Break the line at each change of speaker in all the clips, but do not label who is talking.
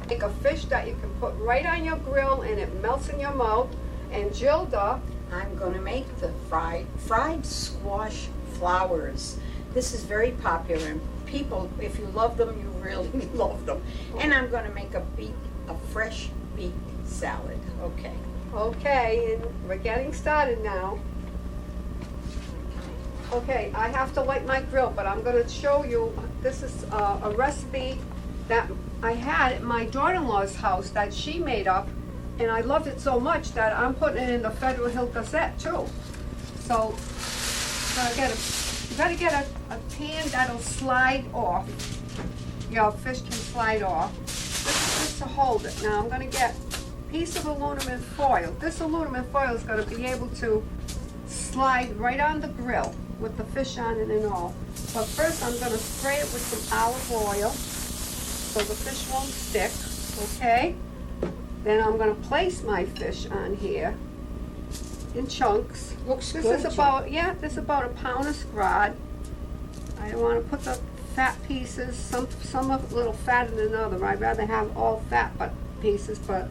make a fish that you can put right on your grill and it melts in your mouth. And Gilda,
I'm going to make the fried squash flowers. This is very popular, and people, if you love them, you really love them. And I'm going to make a fresh beet salad. Okay.
Okay, and we're getting started now. Okay, I have to light my grill, but I'm going to show you, this is a recipe that I had at my daughter-in-law's house that she made up, and I loved it so much that I'm putting it in the Federal Hill Gazette too. So, you gotta get a pan that'll slide off. Your fish can slide off. This is just to hold it. Now I'm gonna get a piece of aluminum foil. This aluminum foil is gonna be able to slide right on the grill with the fish on it and all. But first I'm gonna spray it with some olive oil so the fish won't stick, okay? Then I'm gonna place my fish on here in chunks.
Looks
This
good.
is about, this is about a pound of scrod. I don't wanna put the fat pieces, some of it a little fatter than other. I'd rather have all fat pieces, but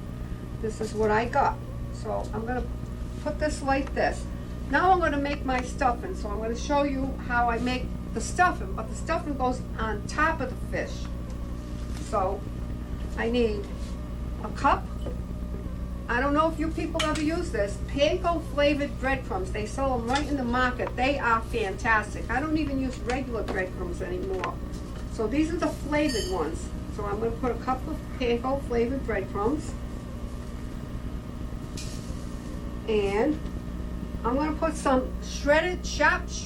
this is what I got. So I'm gonna put this like this. Now I'm gonna make my stuffing. So I'm gonna show you how I make the stuffing, but the stuffing goes on top of the fish. So I need a cup. I don't know if you people ever use this, panko flavored breadcrumbs. They sell them right in the market. They are fantastic. I don't even use regular breadcrumbs anymore. So these are the flavored ones. So I'm going to put a cup of panko flavored breadcrumbs. And I'm going to put some shredded, shredded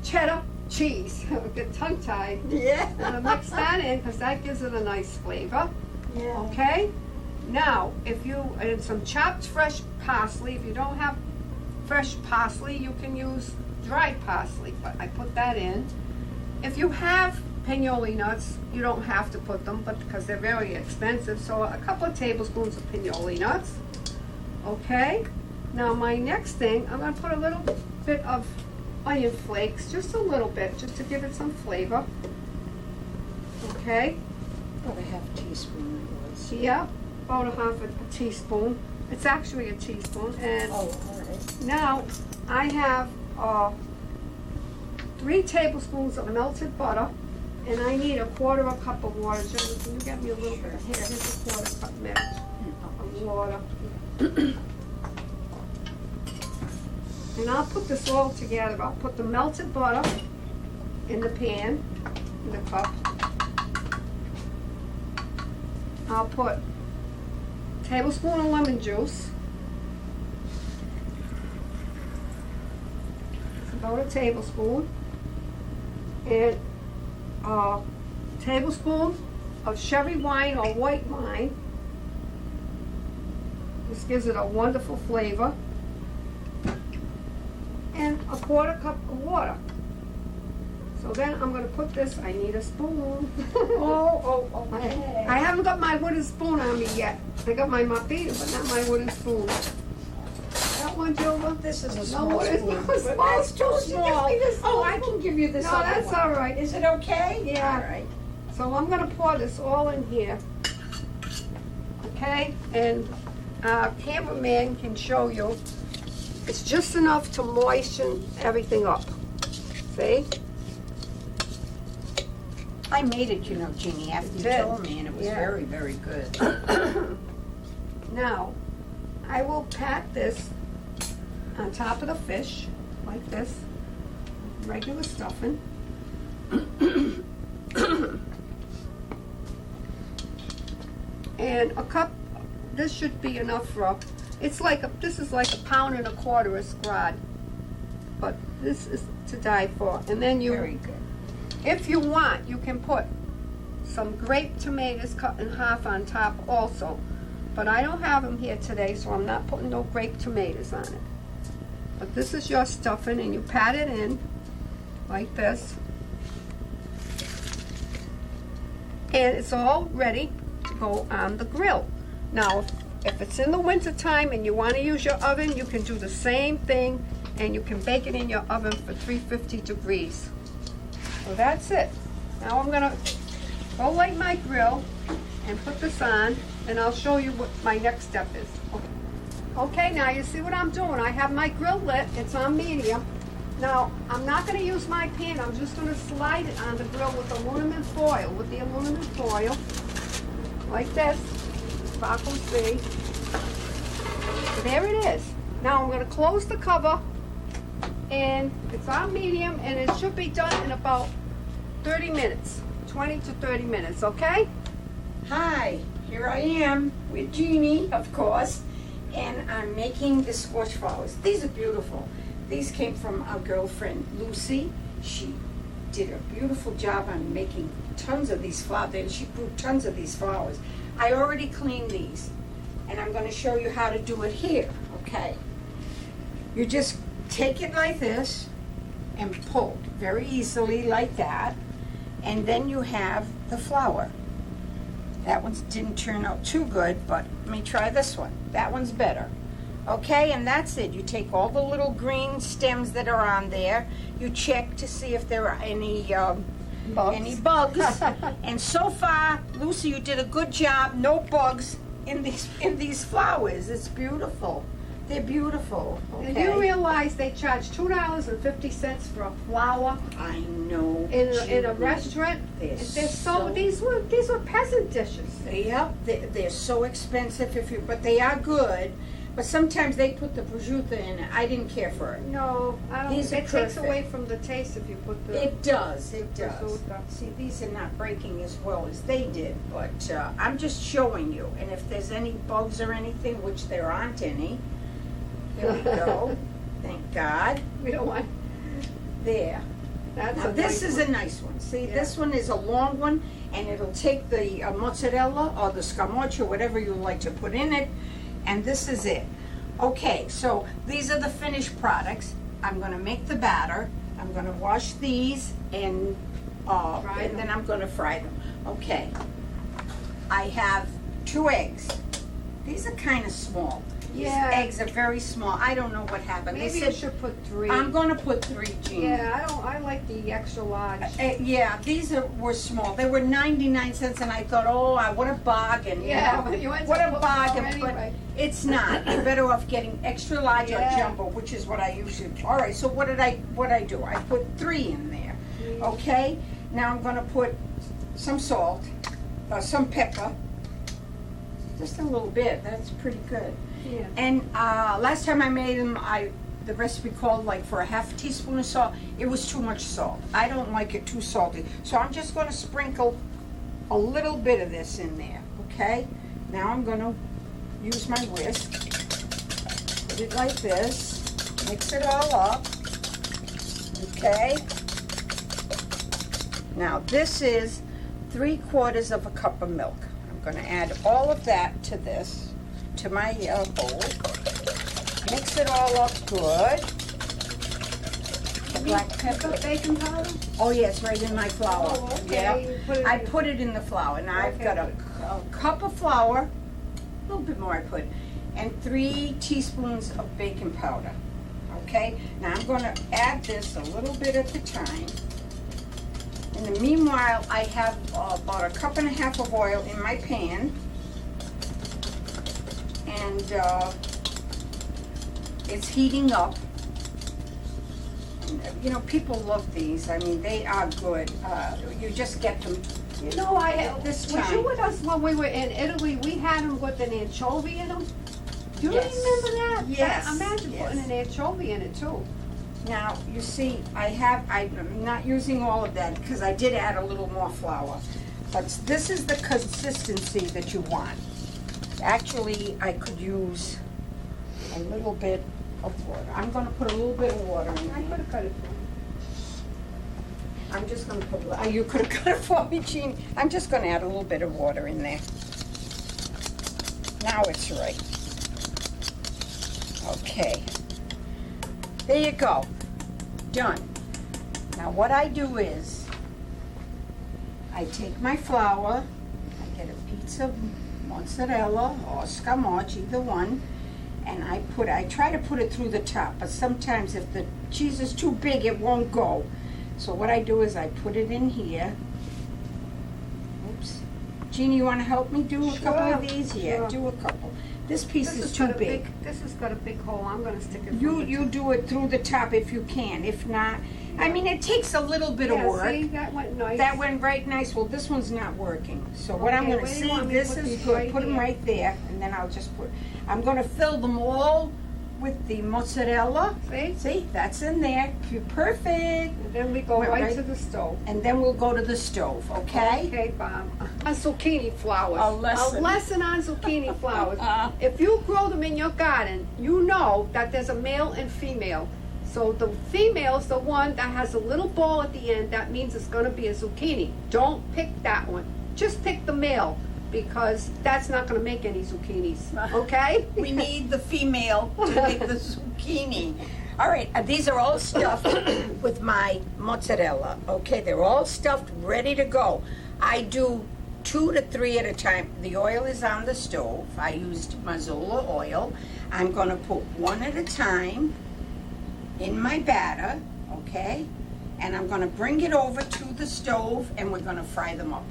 cheddar cheese. Get tongue-tied.
Yeah.
I'm going to mix that in because that gives it a nice flavor.
Yeah.
Okay? Now, and some chopped fresh parsley. If you don't have fresh parsley, you can use dried parsley, but I put that in. If you have pinoli nuts, you don't have to put them, but because they're very expensive, so a couple of tablespoons of pinoli nuts. Okay? Now my next thing, I'm going to put a little bit of onion flakes, just a little bit, just to give it some flavor. Okay?
About a half teaspoon it was.
Yeah, about a half a teaspoon. It's actually a teaspoon. And
Oh, all right.
now I have 3 tablespoons of melted butter, and I need a quarter of a cup of water. Jenny, can you get me a little bit? Here, here's a quarter cup mix of water. And I'll put this all together. I'll put the melted butter in the pan, in the cup. I'll put a tablespoon of lemon juice. It's about a tablespoon. And a tablespoon of sherry wine or white wine. This gives it a wonderful flavor. And a quarter cup of water. So then I'm going to put this, I need a spoon.
Okay.
I haven't got my wooden spoon on me yet. I got my mapita, but not my wooden spoon. That one, Gilda?
This is a
No,
small
it's
spoon.
not
But
small.
that's too
Don't you give
small.
me this
Oh,
spoon.
I can give you this
No,
other
that's
one.
all right.
Is it okay?
Yeah.
All right.
So I'm going to pour this all in here. Okay? And our cameraman can show you. It's just enough to moisten everything up. See?
I made it, you know, Jeannie, after you
did.
told me, and it was
Yeah.
very, very good.
Now, I will pat this on top of the fish, like this, regular stuffing. And a cup, this should be enough for, this is like a pound and a quarter of scrod. But this is to die for. And then
Very good.
if you want, you can put some grape tomatoes cut in half on top also. But I don't have them here today, so I'm not putting no grape tomatoes on it. But this is your stuffing, and you pat it in like this. And it's all ready to go on the grill. Now, if it's in the winter time and you want to use your oven, you can do the same thing, and you can bake it in your oven for 350 degrees. So that's it. Now I'm gonna go light my grill and put this on, and I'll show you what my next step is. Okay, now you see what I'm doing. I have my grill lit. It's on medium. Now, I'm not going to use my pan. I'm just going to slide it on the grill with aluminum foil. With the aluminum foil, like this. Sparkle see. There it is. Now I'm going to close the cover, and it's on medium, and it should be done in about 30 minutes. 20 to 30 minutes, okay?
Hi, here I am with Jeannie, of course, and I'm making the squash flowers. These are beautiful. These came from our girlfriend, Lucy. She did a beautiful job on making tons of these flowers, and she grew tons of these flowers. I already cleaned these, and I'm going to show you how to do it here, okay? You just take it like this and pull very easily like that, and then you have the flower. That one didn't turn out too good, but let me try this one. That one's better. Okay, and that's it. You take all the little green stems that are on there. You check to see if there are any bugs. And so far, Lucy, you did a good job. No bugs in these flowers. It's beautiful. They're beautiful. Okay?
And you realize they charge $2.50 for a flower
I know.
in a restaurant?
They're
These were peasant dishes.
Yep, they're so expensive but they are good. But sometimes they put the prosciutto in it. I didn't care for it.
No, I don't.
These are
It takes
perfect.
away from the taste if you put the.
It does.
prosciutto.
See, these are not breaking as well as they did, but I'm just showing you. And if there's any bugs or anything, which there aren't any, here we go. Thank God.
We don't want.
There.
That's
Now,
a
this
nice
is
one.
a nice one. See,
Yeah.
this one is a long one, and it'll take the mozzarella or the scamorza, whatever you like to put in it, and this is it. Okay, so these are the finished products. I'm going to make the batter. I'm going to wash these, and then I'm going to fry them. Okay. I have 2 eggs. These are kind of small.
Yeah.
These eggs are very small. I don't know what happened.
Maybe
They
you
said
should put 3.
I'm going to put 3, Jean.
Yeah, I like the extra large.
Yeah, these were small. They were 99 cents, and I thought, what a bargain.
Yeah,
you know.
but you ended
What
up
a
with
bargain,
more
but
anyway.
it's not. You're better off getting extra large or
Yeah.
jumbo, which is what I usually. All right, so what I do? I put 3 in there. Okay. Now I'm going to put some salt, some pepper, just a little bit. That's pretty good.
Yeah.
And last time I made them, the recipe called like for a half teaspoon of salt. It was too much salt. I don't like it too salty. So I'm just going to sprinkle a little bit of this in there, okay? Now I'm going to use my whisk. Put it like this. Mix it all up, okay? Now this is 3/4 of a cup of milk. I'm going to add all of that to this, to my bowl. Mix it all up good. The black pepper.
Put baking powder?
Oh, yeah, it's right in my flour.
Oh, okay.
Yeah.
You put it
I
in-
put it in the flour. Now I've
Okay,
got a cup of flour, a little bit more I put, and 3 teaspoons of baking powder. Okay? Now I'm going to add this a little bit at a time. In the meanwhile, I have about 1.5 cups of oil in my pan. And it's heating up. And, you know, people love these. I mean, they are good. You just get them.
You know,
This
was you
time.
with us when we were in Italy? We had them with an anchovy in them. Do you
Yes.
remember that?
Yes,
Imagine
yes.
putting an anchovy in it too.
Now, you see, I'm not using all of that because I did add a little more flour. But this is the consistency that you want. Actually, I could use a little bit of water. I'm going to put a little bit of water in
I could
here.
have cut it for
I'm just going to put, you could have cut it for me, Jean. I'm just going to add a little bit of water in there. Now it's right. Okay. There you go. Done. Now what I do is, I take my flour, I get a piece of mozzarella or scamorza, either one, and I try to put it through the top, but sometimes if the cheese is too big, it won't go. So what I do is I put it in here. Jeannie, you want to help me do a couple of these? Yeah,
sure.
do a couple. This piece
This
is
has
too
got a
big.
This has got a big hole. I'm gonna stick it.
You do it through the top if you can. If not, I mean, it takes a little bit of work.
See, that went nice.
That went right nice. Well, this one's not working. So what I'm
Okay,
going to
where do you
see,
want me to
this
put
is
these?
good.
Right
Put them
here?
right there, and then I'll just put. I'm going to fill them all with the mozzarella. See, that's in there. Perfect.
And then we go
Went
right
right-
to the stove.
And then we'll go to the stove. Okay.
Okay, Bob. On zucchini flowers.
A lesson.
A lesson on zucchini flowers. If you grow them in your garden, you know that there's a male and female. So the female's the one that has a little ball at the end. That means it's going to be a zucchini. Don't pick that one. Just pick the male, because that's not going to make any zucchinis. Okay?
We need the female to make the zucchini. All right, these are all stuffed with my mozzarella. Okay, they're all stuffed, ready to go. I do 2 to 3 at a time. The oil is on the stove. I used Mazola oil. I'm going to put 1 at a time in my batter, okay? And I'm going to bring it over to the stove, and we're going to fry them up.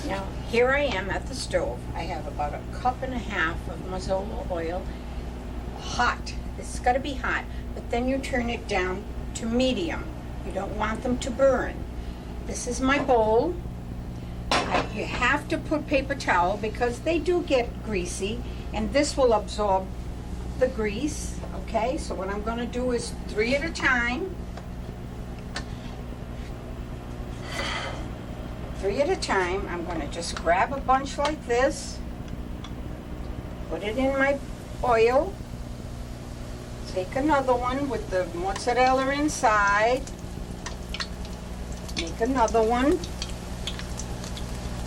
Now, here I am at the stove. I have about 1.5 cups of Mazola oil. Hot. This has got to be hot. But then you turn it down to medium. You don't want them to burn. This is my bowl. You have to put paper towel because they do get greasy, and this will absorb the grease. Okay, so what I'm going to do is 3 at a time. 3 at a time. I'm going to just grab a bunch like this, put it in my oil, take another one with the mozzarella inside, make another one,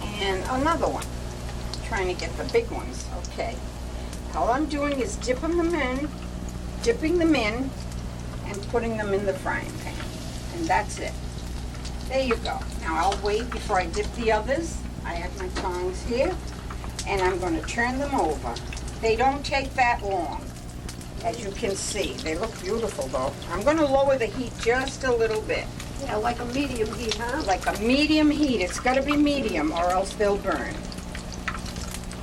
and another one. Trying to get the big ones. Okay. All I'm doing is dipping them in, and putting them in the frying pan. And that's it. There you go. Now I'll wait before I dip the others. I have my tongs here, and I'm going to turn them over. They don't take that long, as you can see. They look beautiful though. I'm going to lower the heat just a little bit.
Yeah, like a medium heat, huh?
Like a medium heat. It's got to be medium or else they'll burn.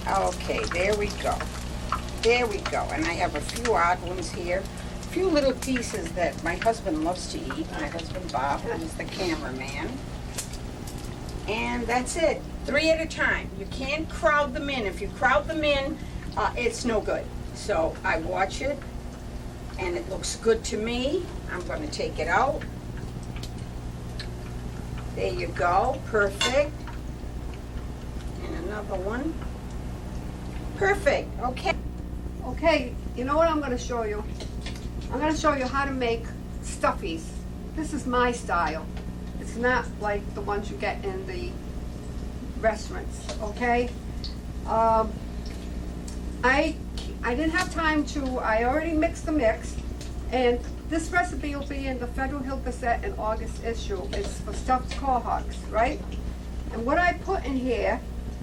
Okay, there we go. There we go. And I have a few odd ones here. A few little pieces that my husband loves to eat. My husband Bob, who's the cameraman. And that's it. 3 at a time. You can't crowd them in. If you crowd them in, it's no good. So I watch it, and it looks good to me. I'm going to take it out. There you go. Perfect. And another one. Perfect. Okay.
Okay, you know what I'm going to show you? I'm going to show you how to make stuffies. This is my style. It's not like the ones you get in the restaurants, okay? I didn't have time to, I already mixed the mix, and this recipe will be in the Federal Hill Gazette in August issue. It's for stuffed core hogs, right? And what I put in here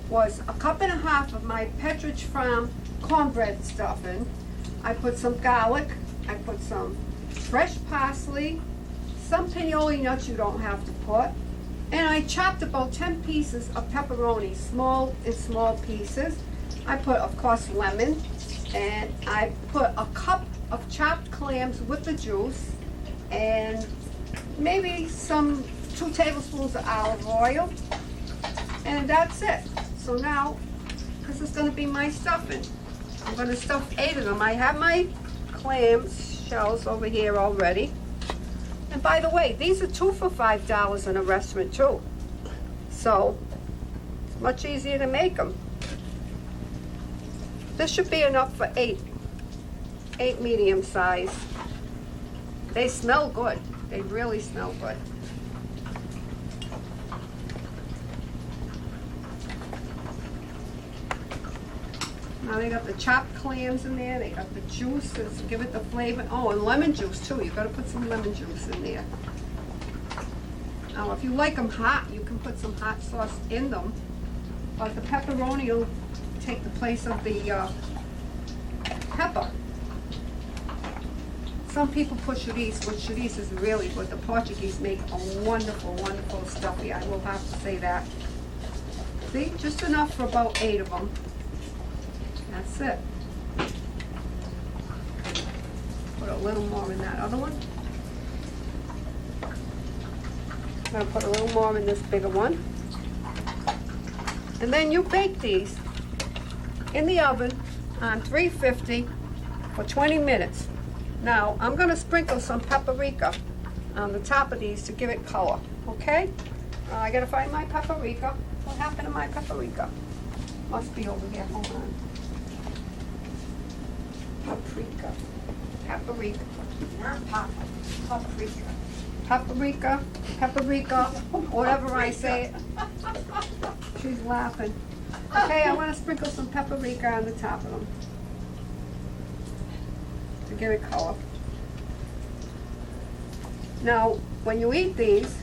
was 1.5 cups of my Petridge Farm cornbread stuffing. I put some garlic, I put some fresh parsley, some pinoli nuts you don't have to put, and I chopped about 10 pieces of pepperoni, small pieces. I put, of course, lemon, and I put 1 cup of chopped clams with the juice, and maybe 2 tablespoons of olive oil, and that's it. So now, this is going to be my stuffing. I'm going to stuff 8 of them. I have my clam shells over here already. And by the way, these are 2 for $5 in a restaurant too. So, it's much easier to make them. This should be enough for 8 medium size. They smell good. They really smell good. Now they got the chopped clams in there, they got the juices, give it the flavor. Oh, and lemon juice too, you gotta put some lemon juice in there. Now if you like them hot, you can put some hot sauce in them. But the pepperoni will take the place of the pepper. Some people put chorizo, which chorizo is really good. The Portuguese make a wonderful, wonderful stuffy. I will have to say that. See, just enough for about 8 of them. That's it. Put a little more in that other one. I'm gonna put a little more in this bigger one. And then you bake these in the oven on 350 for 20 minutes. Now, I'm gonna sprinkle some paprika on the top of these to give it color, okay? I gotta find my paprika. What happened to my paprika? Must be over here, hold on. Paprika, not paprika, whatever I say. She's laughing. Okay, I want to sprinkle some paprika on the top of them to give it color. Now, when you eat these,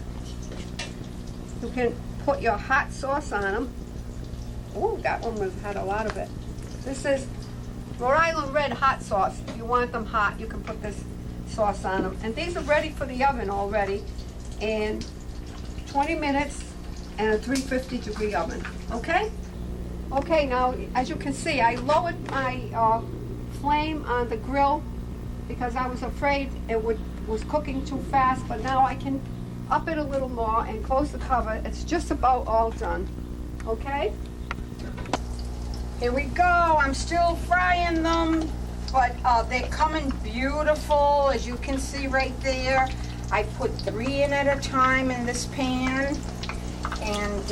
you can put your hot sauce on them. Oh, that one had a lot of it. This is Rhode Island Red hot sauce. If you want them hot, you can put this sauce on them. And these are ready for the oven already in 20 minutes and a 350-degree oven. Okay? Okay, now, as you can see, I lowered my flame on the grill because I was afraid it was cooking too fast, but now I can up it a little more and close the cover. It's just about all done. Okay?
Here we go. I'm still frying them, but they're coming beautiful, as you can see right there. I put 3 in at a time in this pan, and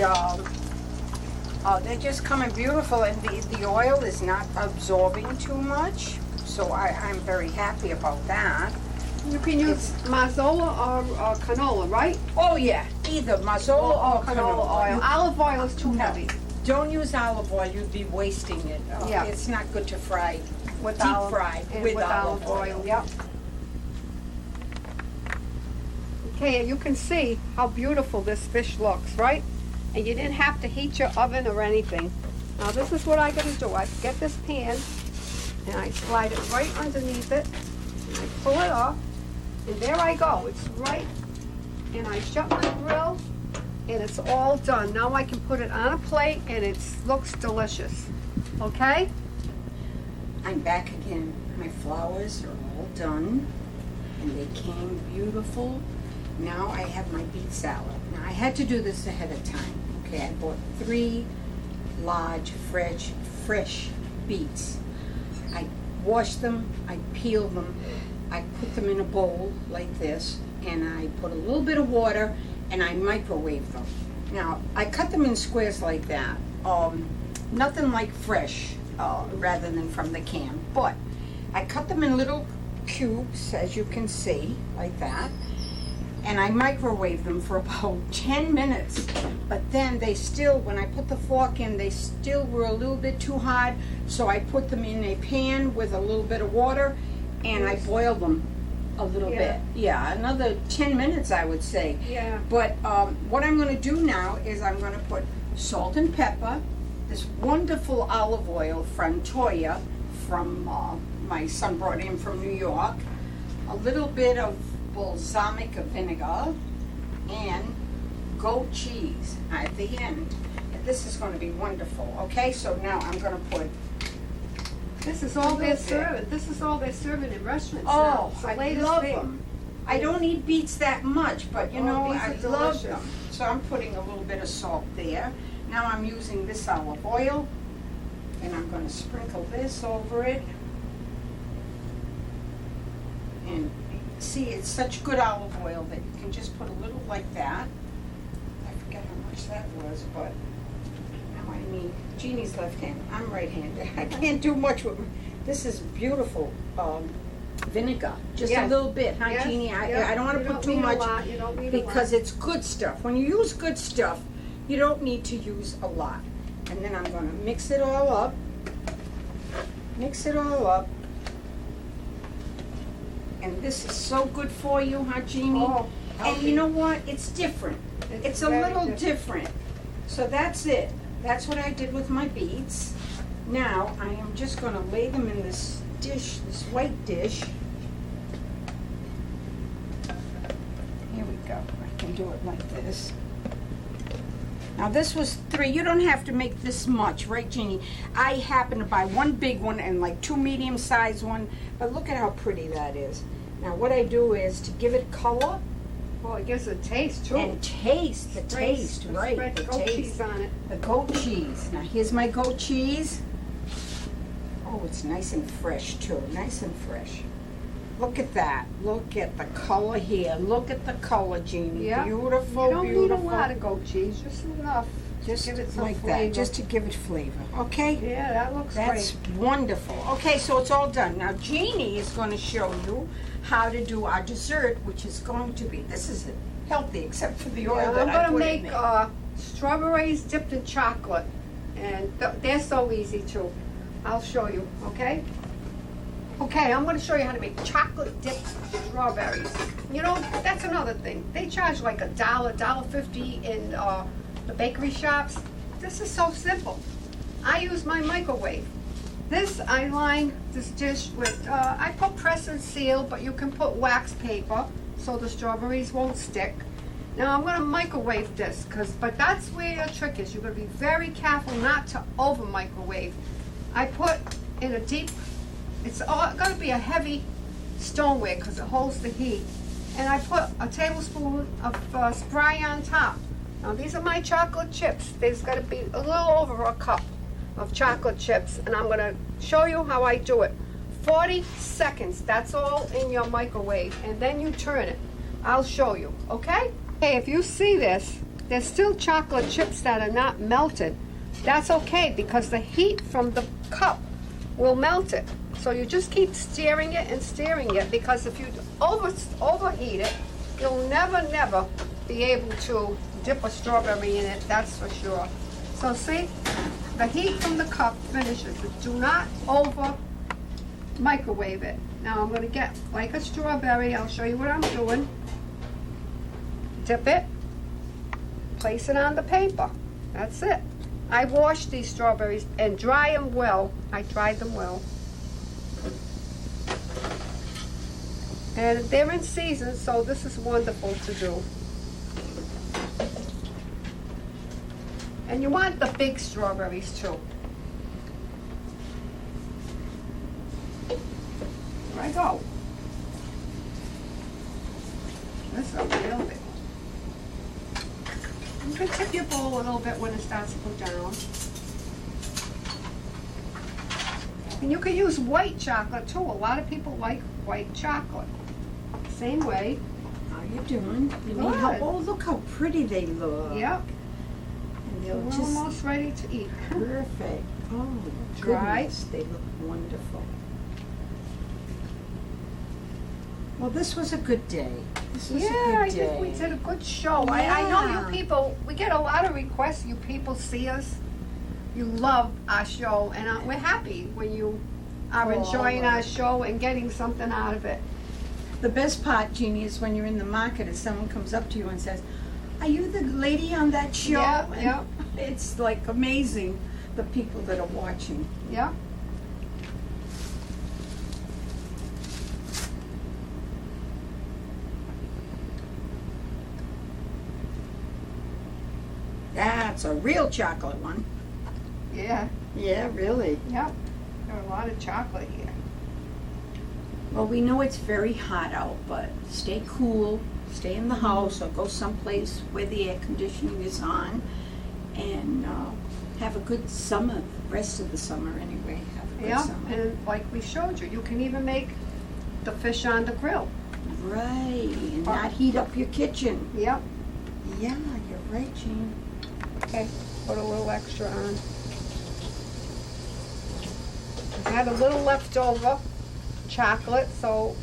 they're just coming beautiful, and the oil is not absorbing too much, so I'm very happy about that.
You can use mazola or canola, right?
Oh yeah, either mazola or canola
oil. Olive oil is too heavy.
Don't use olive oil, you'd be wasting it.
Yeah.
It's not good to fry,
With
deep
olive,
fry
and
with olive oil.
Yep. Okay, and you can see how beautiful this fish looks, right? And you didn't have to heat your oven or anything. Now this is what I gotta do. I get this pan and I slide it right underneath it and I pull it off and there I go. It's right, and I shut my grill and it's all done. Now I can put it on a plate and it looks delicious. Okay?
I'm back again. My flowers are all done and they came beautiful. Now I have my beet salad. Now I had to do this ahead of time. Okay, I bought 3 large fresh beets. I washed them, I peeled them, I put them in a bowl like this, and I put a little bit of water and I microwave them. Now, I cut them in squares like that. Nothing like fresh, rather than from the can. But I cut them in little cubes, as you can see, like that. And I microwave them for about 10 minutes. But then they still, when I put the fork in, they still were a little bit too hard. So I put them in a pan with a little bit of water and I boiled them a little bit. Yeah, another 10 minutes, I would say.
Yeah.
But what I'm going to do now is I'm going to put salt and pepper, this wonderful olive oil from Toya, from my son brought in from New York, a little bit of balsamic vinegar, and goat cheese at the end. This is going to be wonderful. Okay, so now I'm going to put.
This is all they're serving. This is all they're serving in restaurants.
Oh,
now.
I love them. I don't eat beets that much, but you know, I love them. So I'm putting a little bit of salt there. Now I'm using this olive oil, and I'm going to sprinkle this over it. And see, it's such good olive oil that you can just put a little like that. I forget how much that was, but now I need Jeannie's left hand. I'm right-handed. I can't do much with this. Is beautiful vinegar. Just a little bit, huh, Jeannie? I don't want to put too much because it's good stuff. When you use good stuff, you don't need to use a lot. And then I'm going to mix it all up. Mix it all up. And this is so good for you, huh, Jeannie?
Oh,
and you know what? It's different. It's a little different. So that's it. That's what I did with my beets. Now, I am just going to lay them in this dish, this white dish. Here we go. I can do it like this. Now this was 3. You don't have to make this much, right, Jeannie? I happen to buy 1 big one and like 2 medium-sized one. But look at how pretty that is. Now what I do is to give it color.
Well, it gives a taste too.
And taste, the taste, right?
Spread
The
goat
taste.
cheese on it.
The goat cheese. Now here's my goat cheese. Oh, it's nice and fresh too. Nice and fresh. Look at that. Look at the color here. Look at the color, Jeannie.
Yeah.
Beautiful,
You don't
beautiful.
need a lot of goat cheese, just enough.
Just
give it some
like
flavor.
that, just to give it flavor. Okay?
Yeah, that looks
That's
great.
wonderful. Okay, so it's all done. Now Jeannie is going to show you how to do our dessert, which is going to be, this is healthy except for the oil
Yeah,
that
I'm
I
gonna
put in
make
there.
strawberries dipped in chocolate, and they're so easy too. I'll show you, okay? Okay, I'm gonna show you how to make chocolate dipped strawberries. You know, that's another thing. They charge like $1.50 in the bakery shops. This is so simple. I use my microwave. This, I line this dish with, I put press and seal, but you can put wax paper so the strawberries won't stick. Now I'm gonna microwave this, but that's where your trick is. You're gonna be very careful not to over microwave. I put in a deep, it's gonna be a heavy stoneware because it holds the heat. And I put a tablespoon of spray on top. Now these are my chocolate chips. There's gotta be a little over a cup of chocolate chips, and I'm gonna show you how I do it. 40 seconds, that's all in your microwave, and then you turn it. I'll show you, okay? Hey, if you see this, there's still chocolate chips that are not melted. That's okay, because the heat from the cup will melt it. So you just keep stirring it and stirring it, because if you overheat it, you'll never be able to dip a strawberry in it, that's for sure. So see, the heat from the cup finishes it. Do not over microwave it. Now I'm going to get like a strawberry. I'll show you what I'm doing. Dip it, place it on the paper. That's it. I washed these strawberries and dry them well. I dried them well. And they're in season, so this is wonderful to do. And you want the big strawberries too. There I go. This is a real big one. You can tip your bowl a little bit when it starts to go down. And you can use white chocolate too. A lot of people like white chocolate. Same way.
How you doing? You need
Good.
help? Oh, look how pretty they look.
Yep.
And they'll
We're
just
almost ready to eat.
perfect. Oh,
Dry.
goodness, they look wonderful. Well, this was a good day. This was
Yeah,
a good
I
day.
think we did a good show. I know
Yeah.
you people, we get a lot of requests. You people see us. You love our show, and we're happy when you are
Oh,
enjoying
I
our show and getting something out of it.
The best part, Jeannie, is when you're in the market and someone comes up to you and says, "Are you the lady on that show?"
Yeah,
And
yeah.
It's like amazing, the people that are watching.
Yeah.
That's a real chocolate one.
Yeah.
Yeah, really.
Yep. There's a lot of chocolate here.
Well, we know it's very hot out, but stay cool, stay in the house, or go someplace where the air conditioning is on, and have a good summer, rest of the summer anyway. Have a good
Yeah.
summer.
And like we showed you, you can even make the fish on the grill.
Right, and not heat up your kitchen.
Yep.
Yeah, you're right, Jean.
Okay. Put a little extra on. I had a little leftover chocolate, so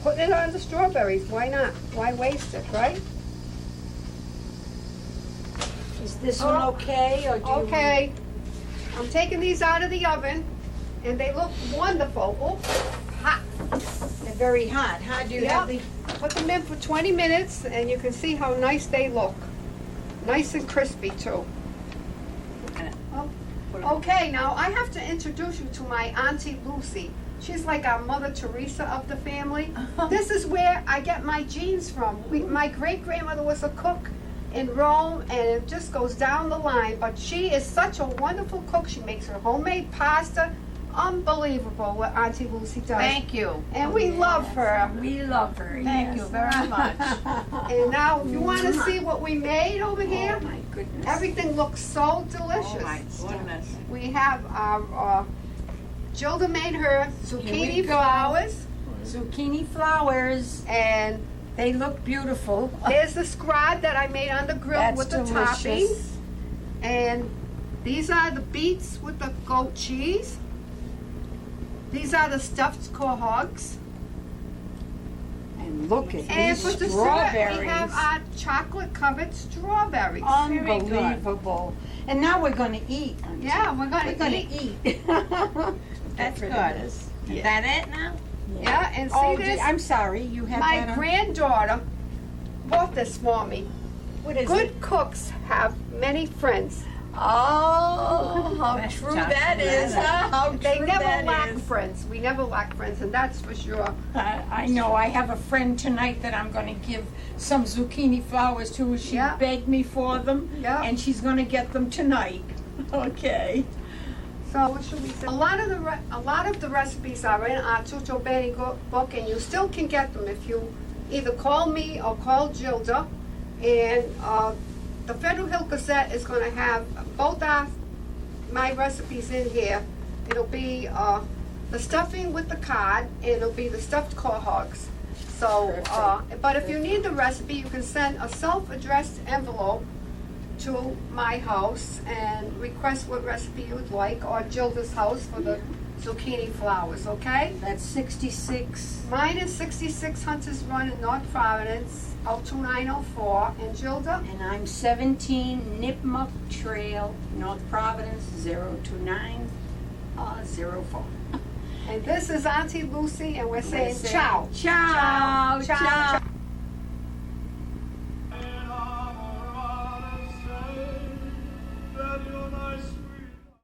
putting it on the strawberries. Why not? Why waste it, right?
Is this one okay, or do you
Okay. I'm taking these out of the oven, and they look wonderful. Oh, hot.
They're very hot, huh? Do you have the...
Put them in for 20 minutes, and you can see how nice they look. Nice and crispy, too. Oh, Okay, now I have to introduce you to my Auntie Lucy. She's like our Mother Teresa of the family. This is where I get my genes from. My great-grandmother was a cook in Rome, and it just goes down the line. But she is such a wonderful cook. She makes her homemade pasta. Unbelievable what Auntie Lucy does.
Thank you.
And we love her.
We love her. Thank you very much.
And now, if you want to see what we made over here,
Oh my goodness.
everything looks so delicious.
Oh my goodness.
We have our Gilda made her
Here
zucchini
we go.
flowers,
Zucchini flowers.
and
They look beautiful.
there's the scrod that I made on the grill
That's
with the
delicious.
toppings. And these are the beets with the goat cheese. These are the stuffed quahogs.
And look at
And
these
for dessert,
strawberries.
we have our chocolate-covered strawberries.
Very good.
Unbelievable. And now we're going to eat.
Yeah, we're
We're
gonna
going
eat.
to eat.
That's
Get rid
good.
of this.
Is that it now?
Yeah, and see
Oh,
this?
I'm sorry. You have
My
that on?
granddaughter bought this for me.
What is
Good
it?
cooks have many friends.
Oh, how
That's
true
chocolate.
that is. How
They
true
never
that
lack
is.
friends. We never lack friends, and that's for sure.
I know. I have a friend tonight that I'm going to give some zucchini flowers to. She
Yeah.
begged me for them,
Yeah.
and she's going to get them tonight. Okay.
So what should we say? A lot of the recipes are in our Tutto Bene book, and you still can get them if you either call me or call Gilda. And the Federal Hill Gazette is going to have both my recipes in here. It'll be the stuffing with the cod, and it'll be the stuffed quahogs. So, but if you need the recipe, you can send a self-addressed envelope to my house and request what recipe you would like, or Gilda's house for the zucchini flowers, okay?
That's 66.
Mine is 66 Hunters Run in North Providence, 02904, and Gilda?
And I'm 17 Nipmuc Trail, North Providence, 02904.
And this is Auntie Lucy, and we're saying ciao.
Ciao.
Ciao.
Ciao.